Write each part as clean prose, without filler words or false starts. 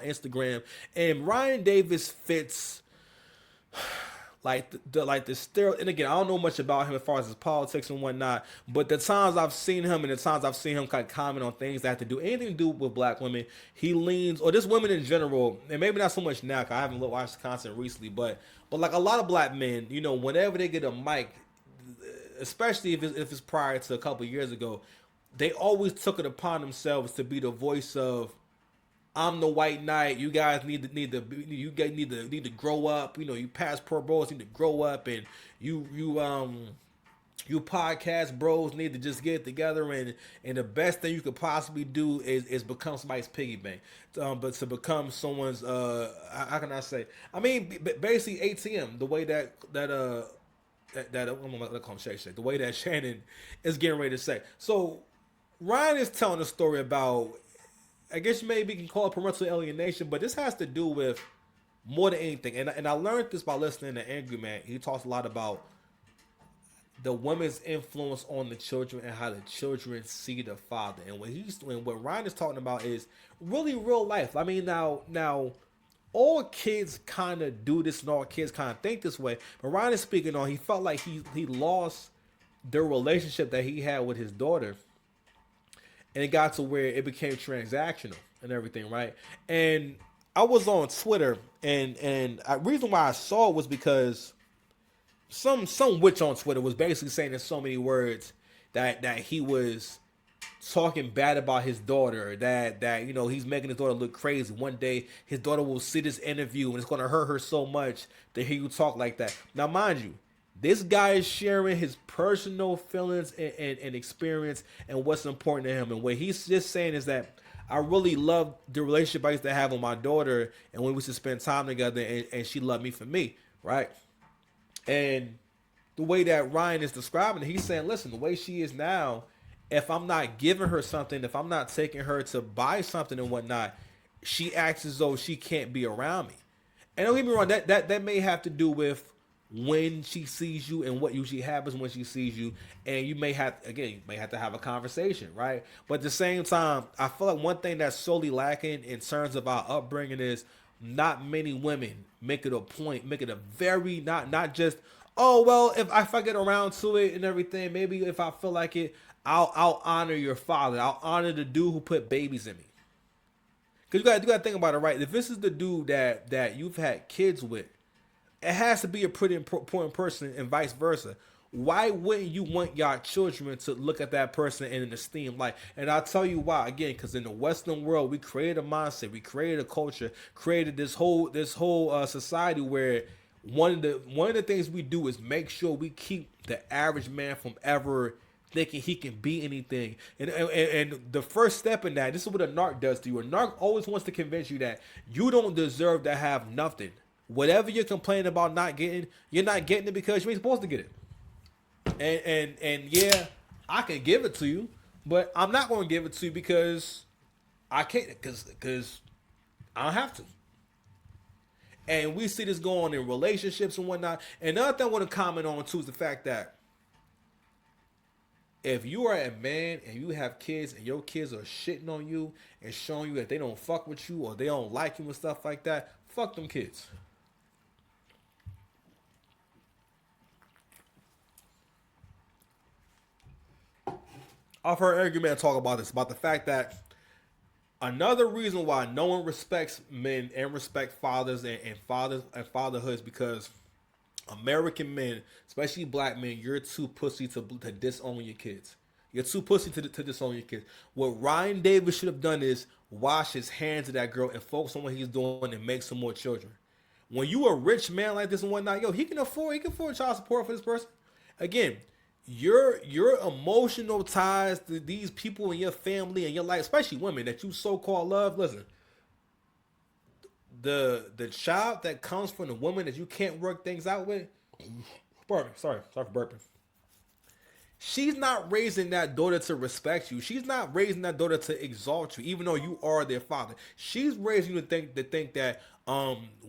Instagram, and Ryan Davis fits like the stereo. And again, I don't know much about him as far as his politics and whatnot, but the times I've seen him and the times I've seen him kind of comment on things that have to do anything to do with black women, he leans, or just women in general, and maybe not so much now, cause I haven't watched content recently, but like a lot of black men, whenever they get a mic, especially if it's prior to a couple of years ago, they always took it upon themselves to be the voice of, I'm the white knight. You guys need to grow up. You past pro bros need to grow up, and you podcast bros need to just get together, and the best thing you could possibly do is become somebody's piggy bank, but to become someone's how can I say? I mean, basically ATM. The way that I'm gonna call him Shay. The way that Shannon is getting ready to say. So Ryan is telling a story about, I guess maybe you can call it parental alienation, but this has to do with more than anything. And I learned this by listening to Angry Man. He talks a lot about the woman's influence on the children and how the children see the father. And what Ryan is talking about is really real life. I mean, now all kids kind of do this and all kids kind of think this way. But Ryan is speaking on, he felt like he lost the relationship that he had with his daughter, and it got to where it became transactional and everything, right? And I was on Twitter, and the reason why I saw it was because some witch on Twitter was basically saying in so many words that he was talking bad about his daughter, that he's making his daughter look crazy. One day his daughter will see this interview and it's going to hurt her so much to hear you talk like that. Now, mind you, this guy is sharing his personal feelings and experience and what's important to him. And what he's just saying is that I really love the relationship I used to have with my daughter, and when we used to spend time together, and she loved me for me, right? And the way that Ryan is describing it, he's saying, listen, the way she is now, if I'm not giving her something, if I'm not taking her to buy something and whatnot, she acts as though she can't be around me. And don't get me wrong, that may have to do with when she sees you and what usually happens when she sees you, and you may have to have a conversation, right? But at the same time, I feel like one thing that's solely lacking in terms of our upbringing is not many women make it a point, make it a very, not just, oh well, if I get around to it and everything, maybe if I feel like it, I'll honor your father, I'll honor the dude who put babies in me. Because you gotta think about it, right? If this is the dude that you've had kids with, it has to be a pretty important person, and vice versa. Why wouldn't you want your children to look at that person in an esteemed light? And I'll tell you why. Again, because in the Western world, we created a mindset, we created a culture, created this whole society where one of the things we do is make sure we keep the average man from ever thinking he can be anything. And the first step in that, this is what a narc does to you. A narc always wants to convince you that you don't deserve to have nothing. Whatever you're complaining about not getting, you're not getting it because you ain't supposed to get it. And yeah, I can give it to you, but I'm not going to give it to you because I can't, because I don't have to. And we see this going on in relationships and whatnot. And another thing I want to comment on too is the fact that if you are a man and you have kids and your kids are shitting on you and showing you that they don't fuck with you or they don't like you and stuff like that, fuck them kids. I've heard Angry Man talk about this, about the fact that another reason why no one respects men and respect fathers and fathers and fatherhood is because American men, especially black men, you're too pussy to disown your kids. You're too pussy to disown your kids. What Ryan Davis should have done is wash his hands of that girl and focus on what he's doing and make some more children. When you a rich man like this and whatnot, yo, he can afford child support for this person. Again, your emotional ties to these people in your family and your life, especially women that you so called love. Listen, the child that comes from the woman that you can't work things out with, burping. Sorry for burping. She's not raising that daughter to respect you. She's not raising that daughter to exalt you, even though you are their father. She's raising you to think that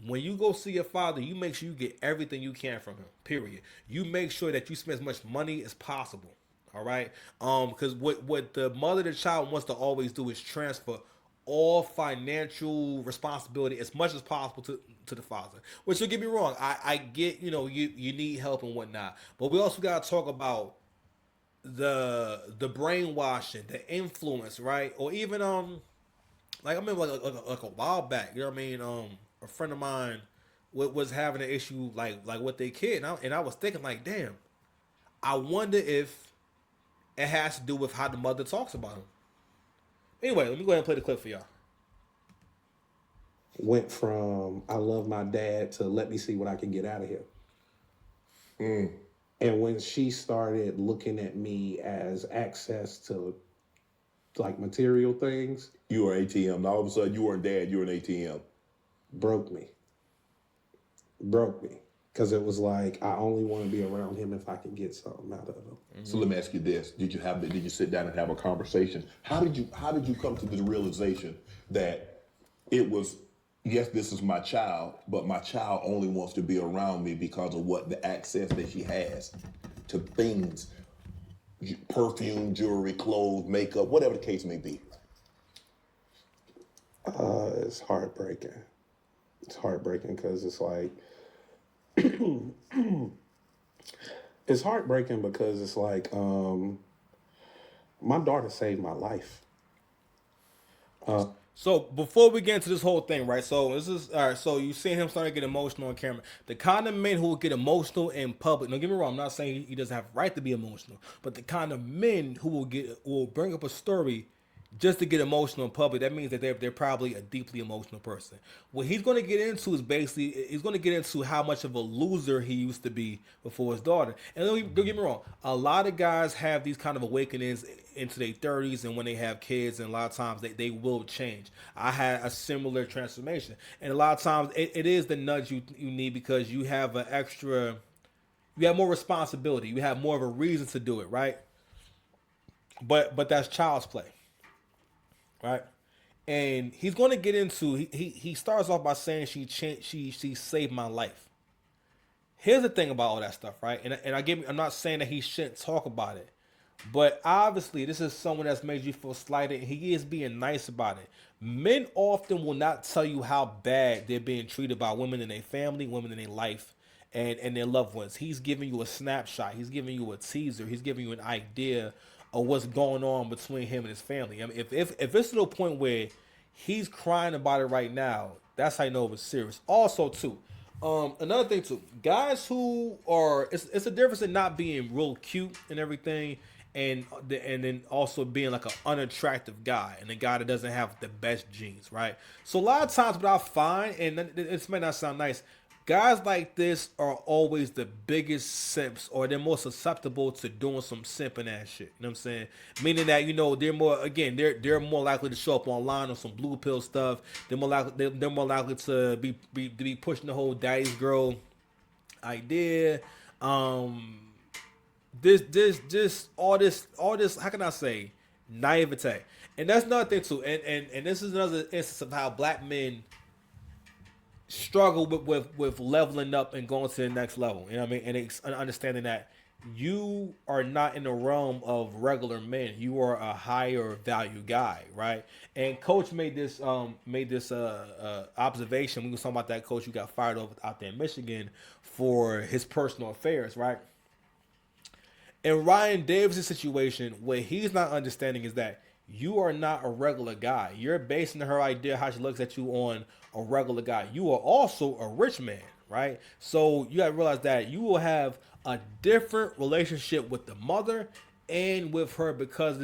when you go see your father, you make sure you get everything you can from him. Period. You make sure that you spend as much money as possible. All right. Because what the mother of the child wants to always do is transfer all financial responsibility as much as possible to the father. Which, don't get me wrong, I get, you need help and whatnot, but we also got to talk about the brainwashing, the influence, right? Or even like I remember like a while back, you know what I mean? A friend of mine was having an issue like with their kid, and I was thinking like, damn, I wonder if it has to do with how the mother talks about him. Anyway, let me go ahead and play the clip for y'all. Went from I love my dad to let me see what I can get out of here. And when she started looking at me as access to like material things, You were ATM. Now all of a sudden you weren't dad, you were an ATM. broke me. Broke me. Because it was like I only want to be around him if I can get something out of him. So let me ask you this: Did you sit down and have a conversation? How did you come to the realization that it was, yes, this is my child, but my child only wants to be around me because of what the access that she has to things, perfume, jewelry, clothes, makeup, whatever the case may be. It's heartbreaking. It's heartbreaking because it's like it's heartbreaking because it's like my daughter saved my life. So before we get into this whole thing, right? So this is all right. So you see him starting to get emotional on camera. The kind of men who will get emotional in public. Don't get me wrong. I'm not saying he doesn't have a right to be emotional, but the kind of men who will bring up a story just to get emotional in public. That means that they're probably a deeply emotional person. What he's going to get into is basically he's going to get into how much of a loser he used to be before his daughter. And don't get me wrong. A lot of guys have these kind of awakenings into their 30s and when they have kids, and a lot of times they will change. I had a similar transformation, and a lot of times it is the nudge you need because you have you have more responsibility, you have more of a reason to do it, right? But that's child's play, right? And he's going to get into he starts off by saying she saved my life. Here's the thing about all that stuff, right? I'm not saying that he shouldn't talk about it, but obviously this is someone that's made you feel slighted, and he is being nice about it. Men often will not tell you how bad they're being treated by women in their family, women in their life, and their loved ones. He's giving you a snapshot. He's giving you a teaser. He's giving you an idea of what's going on between him and his family. I mean, if it's to the point where he's crying about it right now, that's how you know it's serious. Also, too, another thing too, guys who are it's a difference in not being real cute and everything, and then also being like an unattractive guy and a guy that doesn't have the best genes, right? So a lot of times, what I find, and this may not sound nice, guys like this are always the biggest simps, or they're more susceptible to doing some simping ass shit. You know what I'm saying? Meaning that they're more, again, they're more likely to show up online on some blue pill stuff. They're more likely to be pushing the whole daddy's girl idea. This all this, how can I say, naivete. And that's another thing too. And this is another instance of how black men struggle with leveling up and going to the next level. You know what I mean? And it's understanding that you are not in the realm of regular men. You are a higher value guy, right? And coach made this observation. We were talking about that coach who got fired over out there in Michigan for his personal affairs, right? In Ryan Davis' situation, what he's not understanding is that you are not a regular guy. You're basing her idea how she looks at you on a regular guy. You are also a rich man, right? So you gotta realize that you will have a different relationship with the mother and with her because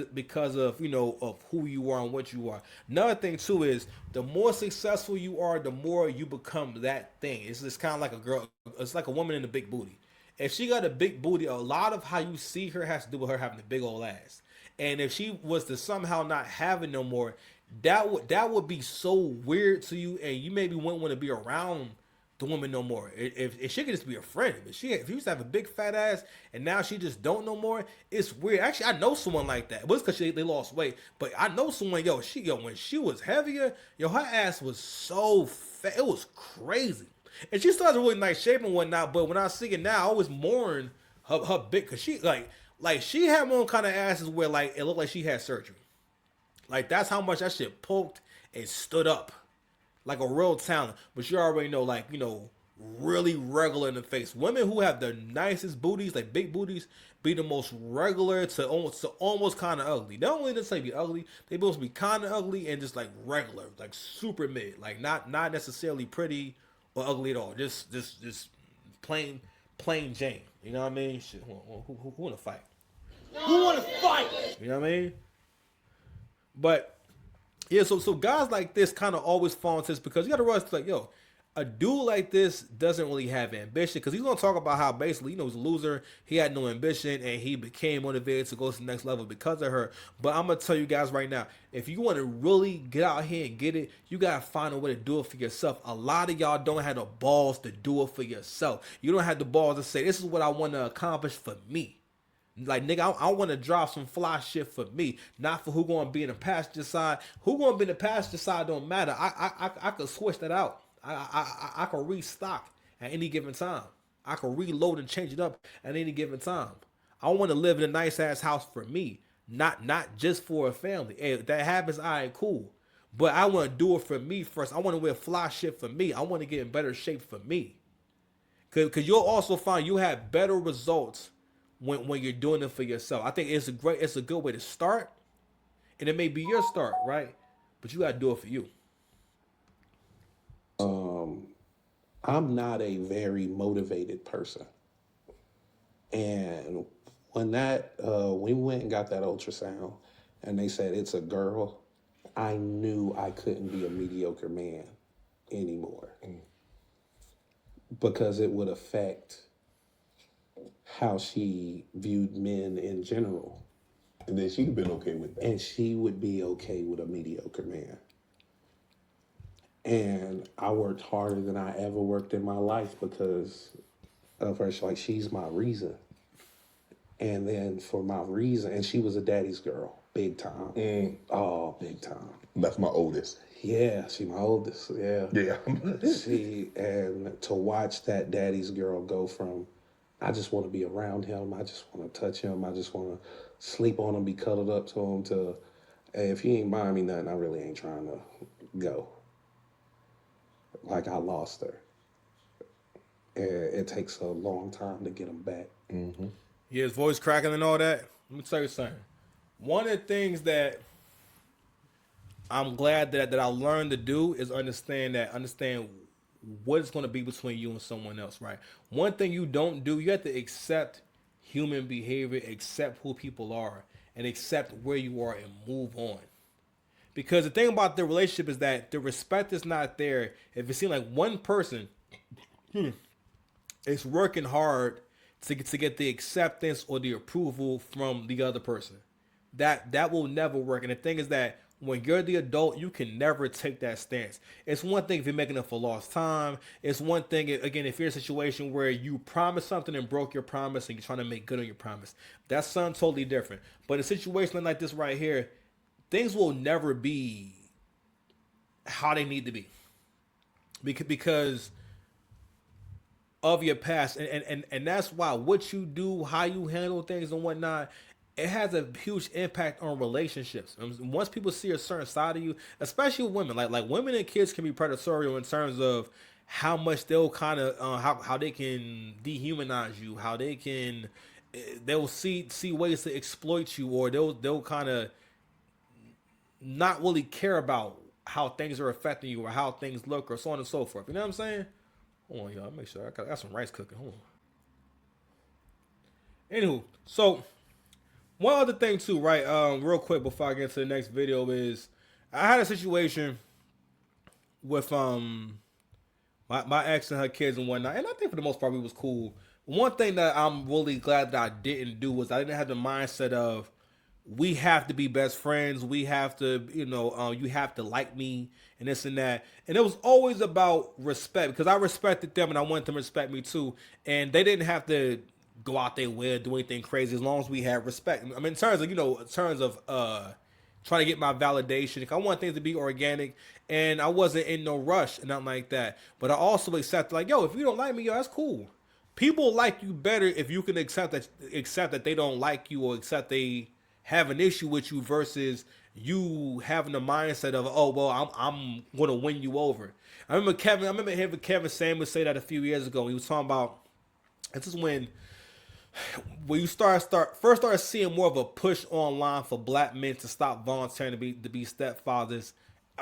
of of who you are and what you are. Another thing too is the more successful you are, the more you become that thing. It's kind of like a girl. It's like a woman in a big booty. If she got a big booty, a lot of how you see her has to do with her having a big old ass. And if she was to somehow not have it no more, that would be so weird to you, and you maybe wouldn't want to be around the woman no more. If she could just be a friend, if you used to have a big fat ass and now she just don't no more, it's weird. Actually, I know someone like that. It was because they lost weight, but I know someone. When she was heavier, her ass was so fat, it was crazy. And she still has a really nice shape and whatnot. But when I see it now, I always mourn her big, because she like she had one kind of asses where like it looked like she had surgery. Like that's how much that shit poked and stood up like a real talent. But you already know, like, really regular in the face. Women who have the nicest booties, like big booties, be the most regular to almost kind of ugly. They don't really just say be ugly. They supposed to be kind of ugly and just like regular, like super mid, like not necessarily pretty or ugly at all. Just plain Jane. You know what I mean? Shit, who want to fight? Who want to fight? You know what I mean? But yeah, so guys like this kind of always fall into this because you got to realize, like, yo, a dude like this doesn't really have ambition because he's going to talk about how basically, he's a loser. He had no ambition and he became motivated to go to the next level because of her. But I'm going to tell you guys right now, if you want to really get out here and get it, you got to find a way to do it for yourself. A lot of y'all don't have the balls to do it for yourself. You don't have the balls to say, this is what I want to accomplish for me. Like, nigga, I want to drop some fly shit for me, not for who going to be in the passenger side. Who going to be in the passenger side don't matter. I could switch that out. I can restock at any given time. I can reload and change it up at any given time. I want to live in a nice ass house for me, not just for a family. Hey, if that happens, all right, cool. But I want to do it for me first. I want to wear fly shit for me. I want to get in better shape for me. Cause you'll also find you have better results when you're doing it for yourself. I think it's a good way to start, and it may be your start, right? But you gotta do it for you. I'm not a very motivated person. And when we went and got that ultrasound and they said it's a girl, I knew I couldn't be a mediocre man anymore. Because it would affect how she viewed men in general. And then she'd have been okay with that. And she would be okay with a mediocre man. And I worked harder than I ever worked in my life because of her. Like, she's my reason. And then for my reason, and she was a daddy's girl, big time. Oh, big time. That's my oldest. Yeah, she my oldest. Yeah. Yeah. And to watch that daddy's girl go from, I just want to be around him, I just want to touch him, I just want to sleep on him, be cuddled up to him, to, hey, if you ain't buying me nothing, I really ain't trying to go. Like, I lost her. And it takes a long time to get him back. Mm-hmm. Yeah, his voice cracking and all that. Let me tell you something. One of the things that I'm glad that I learned to do is understand what it's going to be between you and someone else, right? One thing you don't do, you have to accept human behavior, accept who people are, and accept where you are and move on. Because the thing about the relationship is that the respect is not there if it seems like one person is working hard to get the acceptance or the approval from the other person. That will never work. And the thing is that when you're the adult, you can never take that stance. It's one thing if you're making it for lost time. It's one thing, again, if you're in a situation where you promised something and broke your promise and you're trying to make good on your promise. That's something totally different. But a situation like this right here, things will never be how they need to be. Because of your past. And that's why what you do, how you handle things and whatnot, it has a huge impact on relationships. Once people see a certain side of you, especially with women, like women and kids can be predatory in terms of how much they'll kind of how they can dehumanize you, how they'll see ways to exploit you, or they'll kind of not really care about how things are affecting you or how things look or so on and so forth. You know what I'm saying? Hold on, y'all. Make sure I got some rice cooking. Hold on. Anywho, so one other thing too, right? Real quick before I get to the next video is I had a situation with my ex and her kids and whatnot, and I think for the most part it was cool. One thing that I'm really glad that I didn't do was I didn't have the mindset of we have to be best friends. We have to, you have to like me and this and that. And it was always about respect because I respected them and I wanted them to respect me too. And they didn't have to go out their way or do anything crazy as long as we had respect. I mean, in terms of trying to get my validation, I want things to be organic and I wasn't in no rush and nothing like that. But I also accepted, like, yo, if you don't like me, yo, that's cool. People like you better if you can accept that they don't like you or accept they have an issue with you versus you having the mindset of, oh well, I'm gonna win you over. I remember hearing Kevin Samuels say that a few years ago. He was talking about this is when you first start seeing more of a push online for black men to stop volunteering to be stepfathers.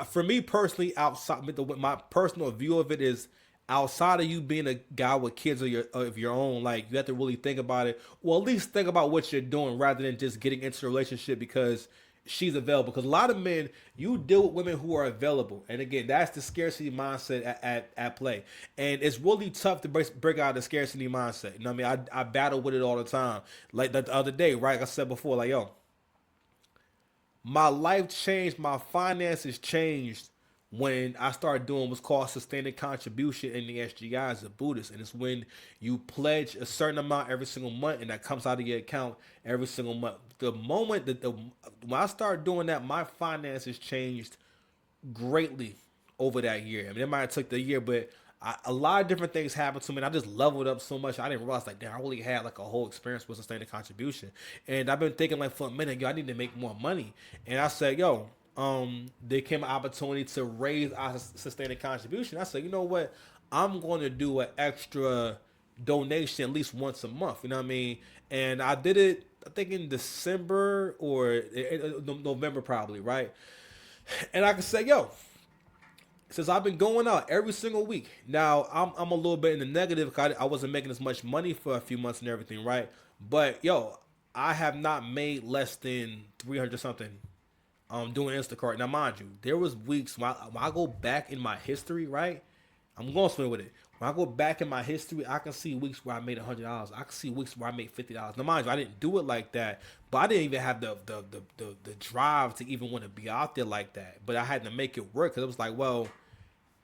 For me personally, my personal view of it is, outside of you being a guy with kids of your own, like, you have to really think about it, or at least think about what you're doing rather than just getting into a relationship because she's available. Because a lot of men, you deal with women who are available, and again, that's the scarcity mindset at play, and it's really tough to break out of the scarcity mindset. You know what I mean? I battle with it all the time. Like the other day, right? Like I said before, like, yo, my life changed, my finances changed when I started doing what's called sustaining contribution in the SGI as a Buddhist. And it's when you pledge a certain amount every single month and that comes out of your account every single month. The moment when I started doing that, my finances changed greatly over that year. I mean, it might have took the year, but a lot of different things happened to me, and I just leveled up so much. I didn't realize, like, damn, I really had like a whole experience with sustaining contribution. And I've been thinking, like, for a minute, yo, I need to make more money. And I said, yo, there came an opportunity to raise our sustaining contribution. I said, you know what? I'm going to do an extra donation at least once a month. You know what I mean? And I did it, I think, in December or November, probably, right? And I can say, yo, since I've been going out every single week. Now I'm a little bit in the negative because I wasn't making as much money for a few months and everything, right? But yo, I have not made less than 300 something doing Instacart. Now mind you, there was weeks when I go back in my history, right? I'm going somewhere with it. When I go back in my history, I can see weeks where I made $100. I can see weeks where I made $50. Now, mind you, I didn't do it like that, but I didn't even have the drive to even want to be out there like that. But I had to make it work because it was like, well,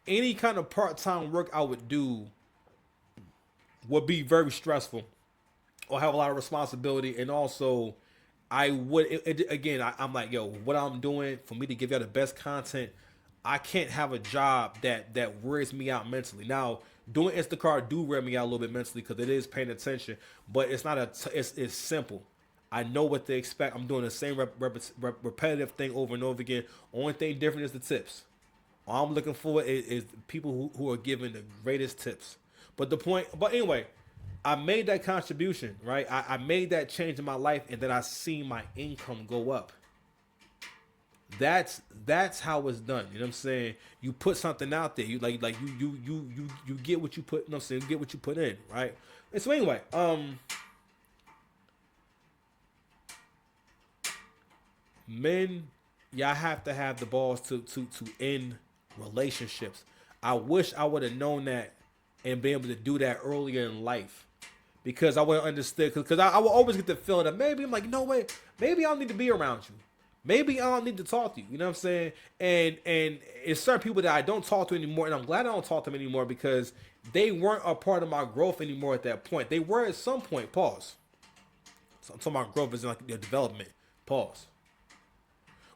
any kind of part-time work I would do would be very stressful or have a lot of responsibility, and also I would again, I'm like, yo, what I'm doing for me to give y'all the best content, I can't have a job that wears me out mentally. Now, doing Instacart do wear me out a little bit mentally because it is paying attention, but it's not it's simple. I know what they expect. I'm doing the same repetitive thing over and over again. Only thing different is the tips. All I'm looking for is people who are giving the greatest tips. But anyway, I made that contribution, right? I made that change in my life, and then I seen my income go up. That's how it's done. You know what I'm saying? You put something out there. You you get what you put. You know what I'm saying? You get what you put in, right? And so anyway, men, y'all have to have the balls to end relationships. I wish I would have known that and been able to do that earlier in life, because I would have understood. Because I would always get the feeling that maybe I'm like, you know what? Maybe I don't need to be around you. Maybe I don't need to talk to you. You know what I'm saying? And it's certain people that I don't talk to anymore, and I'm glad I don't talk to them anymore because they weren't a part of my growth anymore at that point. They were at some point. Pause. So I'm talking about growth as in like their development. Pause.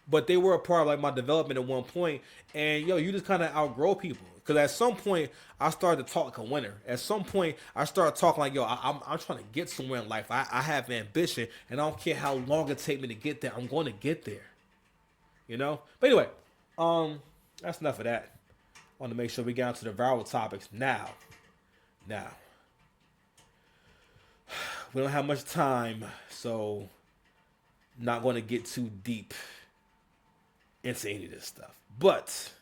But they were a part of like my development at one point, and yo, you just kind of outgrow people. Because at some point, I started to talk like a winner. At some point, I started talking like, yo, I'm trying to get somewhere in life. I have ambition, and I don't care how long it takes me to get there. I'm going to get there. You know? But anyway, that's enough of that. I want to make sure we get onto the viral topics now. Now, we don't have much time, so not going to get too deep into any of this stuff. But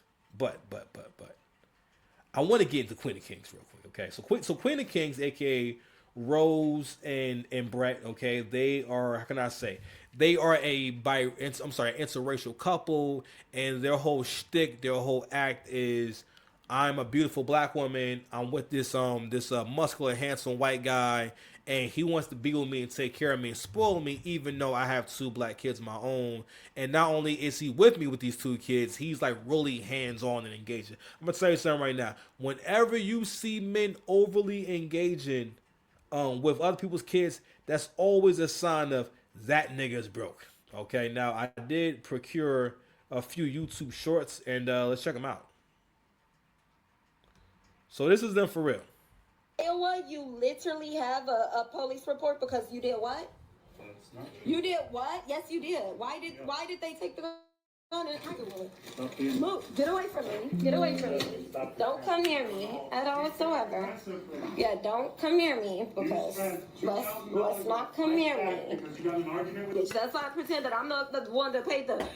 I want to get into Queen of Kings real quick, okay? So Queen of Kings, aka Rose and Brett, okay? They are, how can I say? They are interracial couple, and their whole shtick, their whole act is, I'm a beautiful black woman. I'm with this muscular, handsome white guy, and he wants to be with me and take care of me and spoil me, even though I have two black kids of my own. And not only is he with me with these two kids, he's like really hands-on and engaging. I'm gonna tell you something right now. Whenever you see men overly engaging with other people's kids, that's always a sign of that nigga's broke. Okay, now I did procure a few YouTube shorts, and let's check them out. So this is them for real. Iowa, you literally have a police report because you did what? You did what? Yes, you did. Why did they take the on and argue with me. Move. Get away from me. Get away from me. Don't come near me at all whatsoever. Yeah, don't come near me because let's not come near me. Bitch, let's not pretend that I'm the one that paid the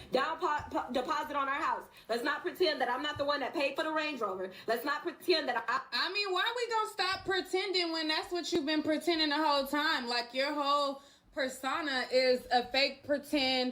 deposit on our house. Let's not pretend that I'm not the one that paid for the Range Rover. Let's not pretend that I mean, why are we gonna stop pretending when that's what you've been pretending the whole time? Like your whole persona is a fake pretend